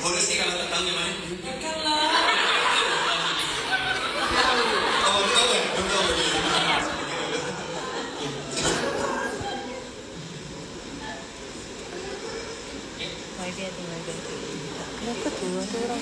Chorus ni kalau tak tahu yang mana? Takkanlah. Oh, tahu kan? Tahu. Kenapa tu? Ada orang.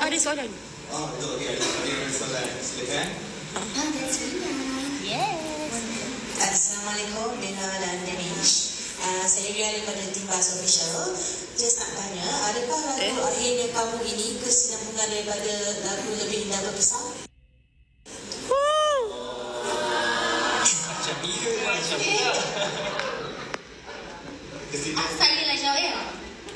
Ada soalan. Oh, betul. Okey, ada soalan. Silakan. That's Rina. Yes. Assalamualaikum, Bella dan Danish. Saya Ria daripada tim Bas Official. Just nak tanya, adakah lagu Akhirnya Kamu ini kesinambungan daripada lagu Lebih Indah Berpisah? Macam ni ke? Macam ni. Saya lah jawab ya.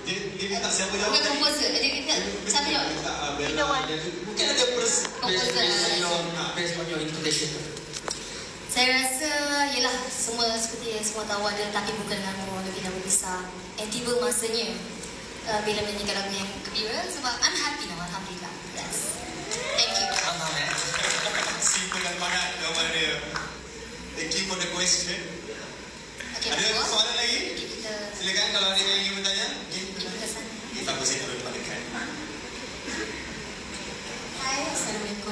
Dia minta siapa jawab? Bukan komposer. Dia minta siapa jawab? Mungkin ada Based on your interpretation. Saya rasa ialah seperti yang semua tahu ada Tapi Bukan Denganmu, Lebih Indah Berpisah. And tiba masanya bila menyanyikan lagu yang gembira sebab I'm happy now, alhamdulillah. Yes. Thank you. Simple dan padat jawapan dia. Thank you for the question. Okay, Ada soalan lagi? kita Silakan kalau ada yang ingin bertanya. kita ke sana. Kita bersih turun depan. Hai, Assalamualaikum.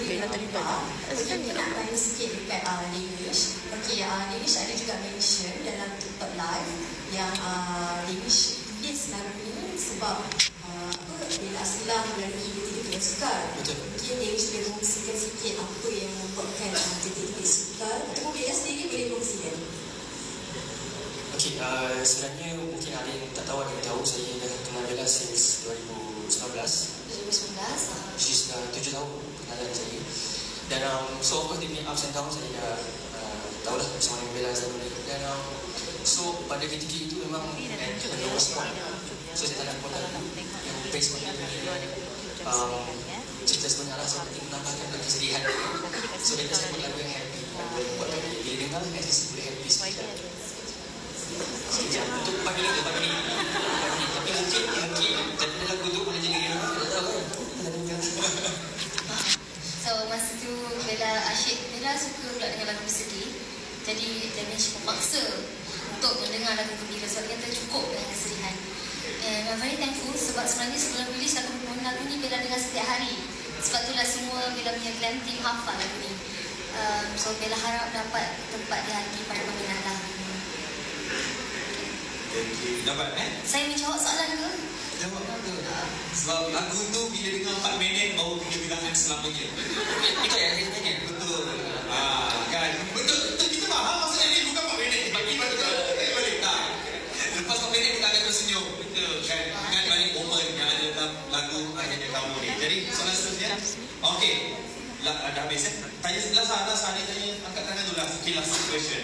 Bella terlibat. Saya nak tanya sikit dekat Danish. Okey, Danish ada juga mention dalam TikTok live yang Danish tulis lagu ni sebab Bella Aslam melalui titik-titik sukar. Betul. Mungkin Danish boleh kongsikan sikit apa yang membuatkan titik-titik sukar ataupun Bella sendiri boleh kongsikan. Okey, sebenarnya mungkin ada yang tak tahu, ada yang tahu saya dah kenal Bella since 2019. 2019. Which is 7 tahun kenalan saya. Dan so of course dia punya ups and downs saya dah tahulah macam mana Bella saya boleh. Dan so pada ketika itu memang at the lowest point. So saya tak nak buat lagu yang based on cerita sebenarnya lah. Saya penting menambahkan kesedihan. So dia saya buat lagu yang happy. Buat lagu yang dia dengar at least boleh happy sikit. Sekejap, untuk pagi lagi pagi ni. Tapi mungkin jadi lagu tu boleh jadi dia tak tahu kan. So masa tu Bella suka pula dengan lagu bersedih. Jadi Danish memaksa untuk mendengar lagu gembira sebab dia kata cukup dengan kesedihan. And I'm very thankful sebab sebenarnya sebelum rilis lagu ni Bella dengar setiap hari. Sebab itulah semua Bella punya glam team hafal lagu ni. So Bella harap dapat tempat di hati para peminat lah. Dapat Saya menjawab soalan ke? Jawab betul. Sebab lagu tu bila dengar 4 minit baru punya bilangan selamanya. Itu yang dia tanya. Betul. Kan. Betul. Kita faham maksudnya ni bukan 4 minit. Bagi betul. Balik tak. Lepas 4 minit kita akan tersenyum. Betul. Kan. Dengan banyak momen yang ada dalam lagu Akhirnya Kamu ni. Jadi soalan seterusnya. Okey. Dah habis Tanya Lasa ni tanya angkat tangan tu lah. Okay, last question.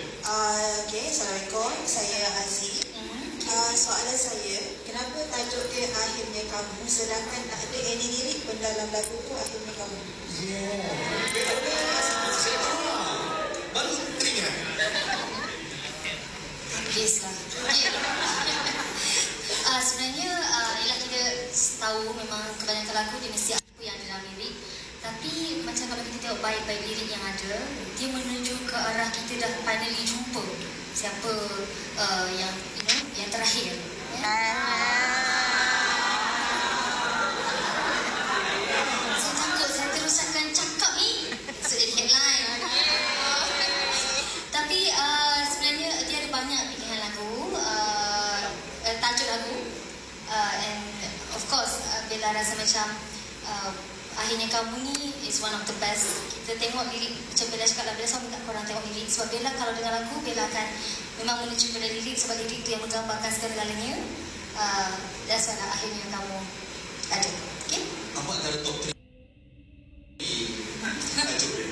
Okay, Assalamualaikum. Saya Aziz. Soalan saya, kenapa tajuk dia Akhirnya Kamu sedangkan tak ada any lirik pun dalam lagu tu Akhirnya Kamu? Baru teringat. Yes lah. Sebenarnya ialah kita tahu memang kebanyakan lagu dia mesti apa yang ada dalam lirik. Tapi macam kalau kita tengok baik-baik lirik yang ada, dia menuju ke arah kita dah finally jumpa siapa yang yang terakhir. Saya takut saya teruskan cakap ni so jadi headline. Tapi sebenarnya dia ada banyak pilihan lagu, tajuk lagu, and of course Bella rasa macam Akhirnya Kamu ni is one of the best. Kita tengok lirik macam Bella cakap lah, Bella selalu minta korang tengok lirik sebab Bella kalau dengar lagu Bella akan memang menuju pada lirik sebab lirik tu yang menggambarkan segala-galanya. that's why akhirnya kamu ada. Okay? Apa antara top 3 tajuk dia?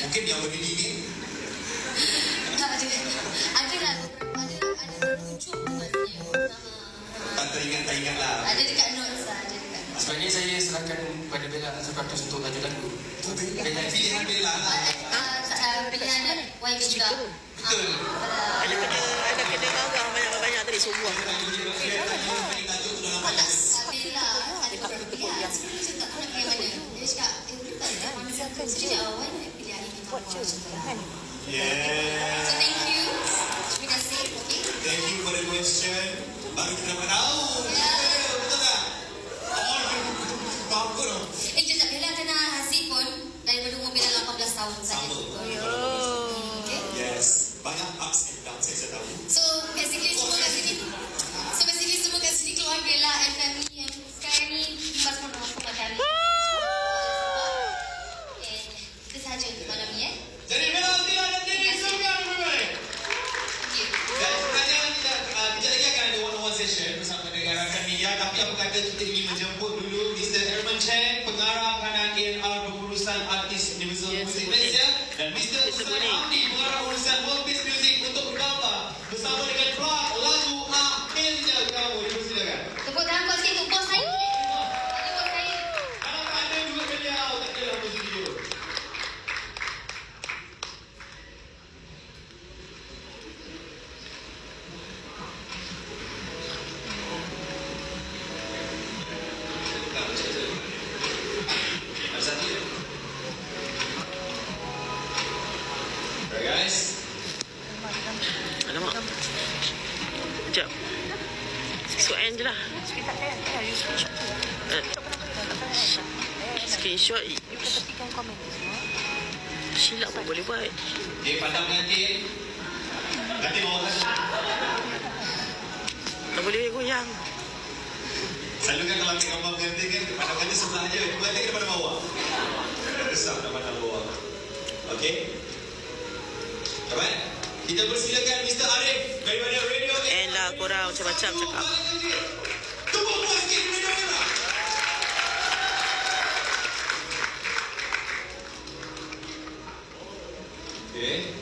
Mungkin yang berdiri ni Ada tujuh namanya. tak teringat lah. Ada dekat notes lah, ada dekat notes. Sebenarnya saya serahkan kepada Bella 100% untuk tajuk lagu. Pilihan Bella lah. Pilihan YB juga. Betul. Ada kena marah banyak-banyak tadi semua. Tajuk tu dalam banyak. Bella ada beberapa pilihan. Sebelum dia cakap, kau nak pilih mana? Dia cakap, boleh tak dia mana satu? So dia cakap, why nak pilih hari ni? Yeah. So thank you. Terima kasih. Okay. Thank you for the question. Baru kita dapat tahu. Betul tak? Bagus dong. Sekejap, Bella kena hasil pun daripada umur Bella 18 tahun saja. Sama. Okay. Yes. Banyak ups and downs saya tahu. So basically semua kat sini keluar Bella and family yang sekarang ni bebas menonton kami. Itu sahaja untuk malam ni Jadi Bella Astila dan Dennis Sofian berbaik. Okay. Dan sebenarnya kejap lagi akan ada one-on-one session bersama dengan rakan media. Tapi apa kata kita ingin menjemput dulu Mr. Herman Cheng, pengarah kanan A&R pengurusan artis Universal Music Malaysia, dan Mr. Usman Hamdi, pengarah urusan World Peace Music untuk bergambar bersama dengan Clark lagu Akhirnya Kamu. Dipersilakan. Tepuk tangan kuat sikit untuk bos saya. Ada bos saya. Kalau tak ada juga beliau, tak ada dalam video. Guys, Alamak. Sekejap. Screenshot je lah. Screenshot. Silap pun boleh buat. dia pandang pengantin. Nanti bawa satu. Tak boleh goyang. Selalu kan kalau ambil gambar pengantin kan, pandang pengantin sebelah je. Pengantin kan depan bawah. Besar dah pandang bawah. Okey? Alright? Kita persilakan Mr. Arif daripada Radio And lah korang macam-macam cakap. Tunggu puas sikit Radio Era. Okay.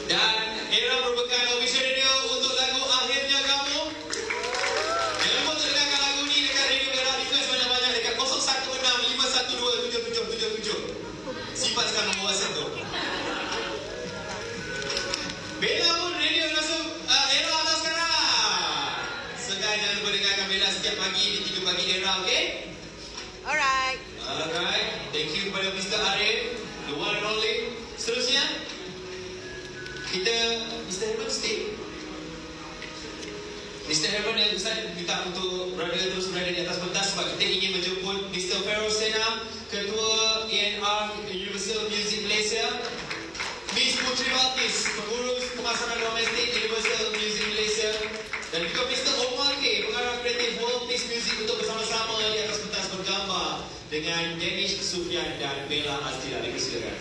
Dan Era merupakan official radio untuk lagu Akhirnya Kamu. Jangan lupa untuk dengarkan lagu ni dekat Radio Era. Request banyak-banyak dekat 0165127777. Simpan sekarang nombor WhatsApp tu. Bella pun radio masuk Era atas sekarang. Sekarang jangan lupa dengarkan Bella setiap pagi di 3 pagi Era, okey? Alright. Alright. Thank you kepada Mr. Arif, the one and only. Seterusnya, kita Mr. Herman stay. Mr. Herman dan Ustaz minta untuk terus berada di atas pentas sebab kita ingin menjemput Mr. Feroz Sena, Ketua A&R Universal Music Malaysia, Miss Putri Balkis, Pengurus Pemasaran Domestik Universal Music Malaysia, dan juga Mr. Omar K, Pengarah Kreatif World Peace Music untuk bersama-sama di atas pentas bergambar dengan Dennis Sofian dan Bella Astila. Dipersilakan.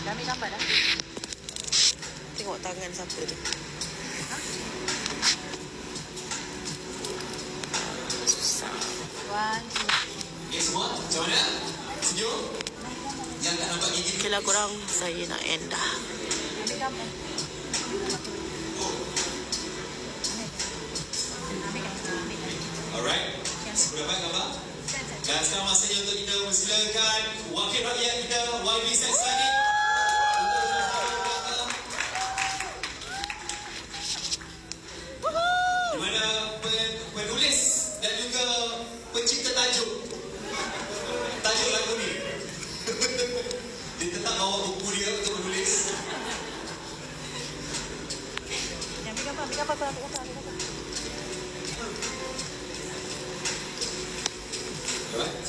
Dah ambil gambar dah. Tengok tangan siapa tu. Susah. Okay, semua? Macam mana? Sejuk? Yang tak nampak gigi? Okay lah korang, saya nak end dah. Alright. Sudah baik gambar? Dan sekarang masanya untuk kita mempersilakan wakil rakyat kita, YB Sexlani. Untuk bersama-sama di mana penulis dan juga pencipta tajuk lagu ni. Dia tetap bawa buku dia untuk menulis. Ambil gambar.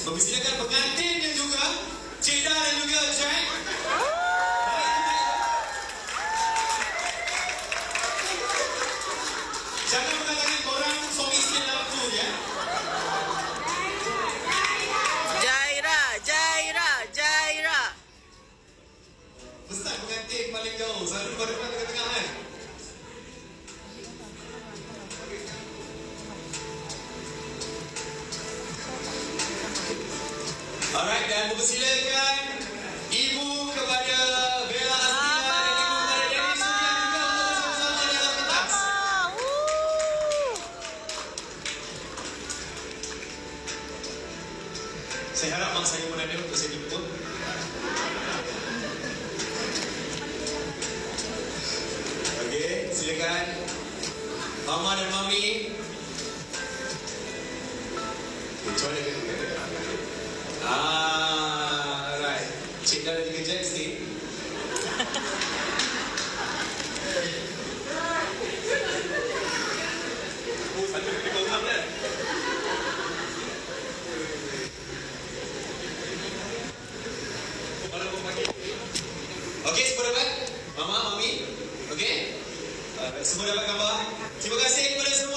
Mempersilakan pengantin dan juga Cida dan juga Jack. Jangan mengatakan korang suami isteri dalam tu ya. Dan mempersilakan ibu kepada Bella Astina dan ibu kepada Dennis Sudian juga untuk bersama-sama di atas pentas. Saya harap mak saya pun ada untuk saya jemput. Okey, silakan. Mama dan Mami. Macam mana? Alright. Cik dah ada 3 jam sikit. Oh, satu kena kau kan? Okey, semua dapat? Mama, Mami? Okey? Semua dapat gambar? Terima kasih kepada semua.